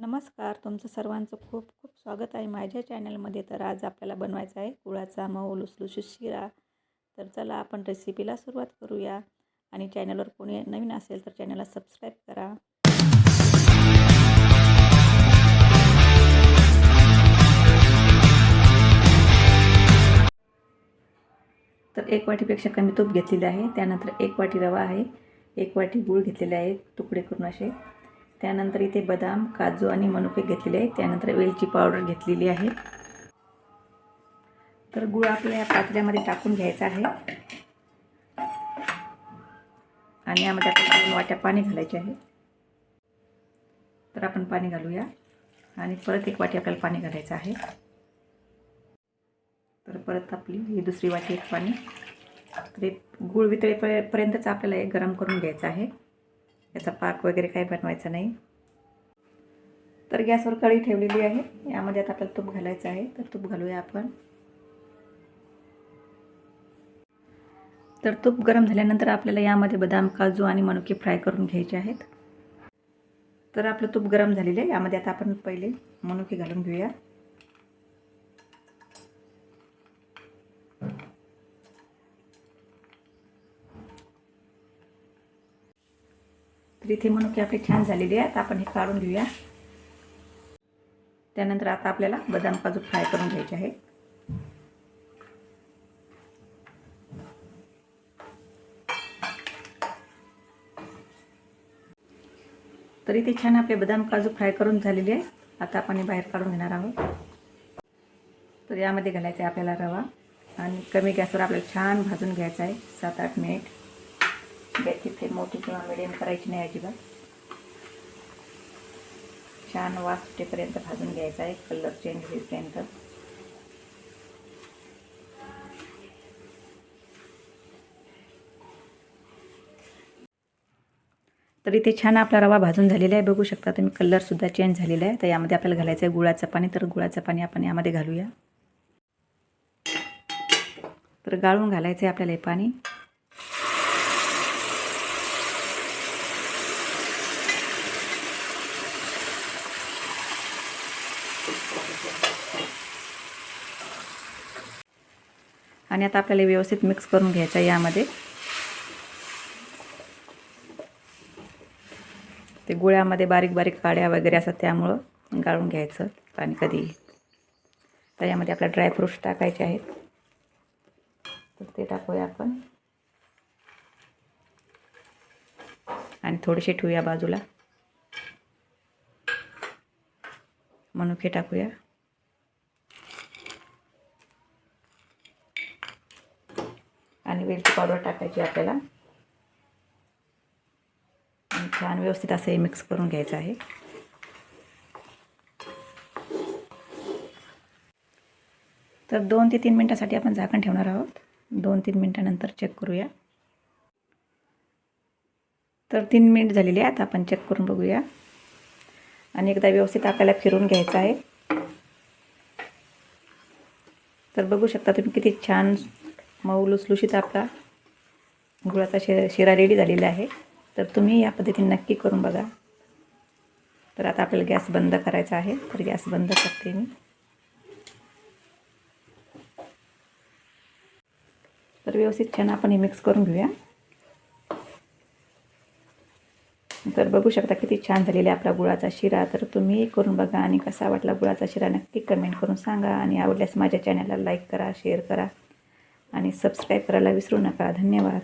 नमस्कार, तुमचं सर्वांचं खूप खूप स्वागत आहे माझ्या चॅनलमध्ये. तर आज आपल्याला बनवायचा आहे गुळाचा मऊ लुसलुशीत शिरा. तर चला आपण रेसिपीला सुरुवात करूया. आणि चॅनलवर कोणी नवीन असेल तर चॅनलला सबस्क्राईब करा. तर 1 वाटीपेक्षा कमी तूप घेतलेले आहे. त्यानंतर 1 वाटी रवा आहे, 1 वाटी गूळ घेतलेले आहे तुकडे करून असे. त्यानंतर इथे बदाम, काजू आणि मनुके घेतलेले आहे. त्यानंतर वेलची पावडर घेतलेली आहे. तर गूळ आपल्या या पातेल्यामध्ये टाकून घ्यायचा आहे आणि यामध्ये आपल्याला 2 वाट्या पाणी घालायचे आहे. तर आपण पाणी घालूया आणि परत 1 वाटी आपल्याला पाणी घालायचं आहे. तर परत आपली ही दुसरी वाटी पाणी. तर गूळ वितळेपर्यंतच आपल्याला एक गरम करून घ्यायचं आहे. याचा पाक वगैरे काही बनवायचा नाही. तर गॅसवर कढई ठेवलेली आहे. यामध्ये आता आपल्याला तूप घालायचं आहे. तर तूप घालूया आपण. तर तूप गरम झाल्यानंतर आपल्याला यामध्ये बदाम, काजू आणि मनुके फ्राय करून घ्यायचे आहेत. तर आपलं तूप गरम झालेलं आहे. यामध्ये आता आपण पहिले मनुके घालून घेऊया. तर इथे मनुके आपले छान झालेले आहेत. आपण हे काढून घेऊया. त्यानंतर आता आपल्याला बदाम, काजू फ्राय करून घ्यायचे आहे. तर इथे छान आपले बदाम, काजू फ्राय करून झालेले आहे. आता आपण हे बाहेर काढून घेणार आहोत. तर यामध्ये घालायचा आहे आपल्याला रवा आणि कमी गॅसवर आपल्याला छान भाजून घ्यायचा आहे 7-8 मिनिट. गॅसची फ्लेम मोठी किंवा मिडियम करायची नाही अजिबात. छान वास सुटेपर्यंत भाजून घ्यायचा आहे, कलर चेंज होईपर्यंत. तर इथे छान आपला रवा भाजून झालेला आहे. बघू शकता तुम्ही, कलरसुद्धा चेंज झालेला आहे. तर यामध्ये आपल्याला घालायचं आहे गुळाचं पाणी. तर गुळाचं पाणी आपण यामध्ये घालूया. तर गाळून घालायचं आहे आपल्याला हे पाणी. आणि आता आपल्याला व्यवस्थित मिक्स करून घ्यायचं आहे यामध्ये. ते गुळामध्ये बारीक बारीक काड्या वगैरे असतात, त्यामुळं गाळून घ्यायचं पाणी कधी. तर यामध्ये आपल्याला ड्रायफ्रूट्स टाकायचे आहेत. तर ते टाकूया आपण आणि थोडेसे ठेवूया बाजूला. मनुके टाकूया आणि वेलची पावडर टाकायची आपल्याला. आणि छान व्यवस्थित असं हे मिक्स करून घ्यायचं आहे. तर 2 ते 3 मिनिटांसाठी आपण झाकण ठेवणार आहोत. 2-3 मिनिटांनंतर चेक करूया. तर 3 मिनिट झालेले आहेत. आपण चेक करून बघूया आणि एकदा व्यवस्थित आपल्याला फिरून घ्यायचं आहे. तर बघू शकता तुम्ही किती छान मऊ लुसलुशीत आपला गुळाचा शिरा रेडी झालेला आहे. तर तुम्ही या पद्धतीने नक्की करून बघा. तर आता आपल्याला गॅस बंद करायचा आहे. तर गॅस बंद करते मी. तर व्यवस्थित छान आपण हे मिक्स करून घेऊया. तर बघू शकता किती छान झालेला आपला गुळाचा शिरा. तर तुम्ही करून बघा आणि कसा वाटला गुळाचा शिरा नक्की कमेंट करून सांगा. आणि आवडल्यास माझ्या चॅनलला लाईक करा, शेअर करा आणि सबस्क्राईब करायला विसरू नका. धन्यवाद.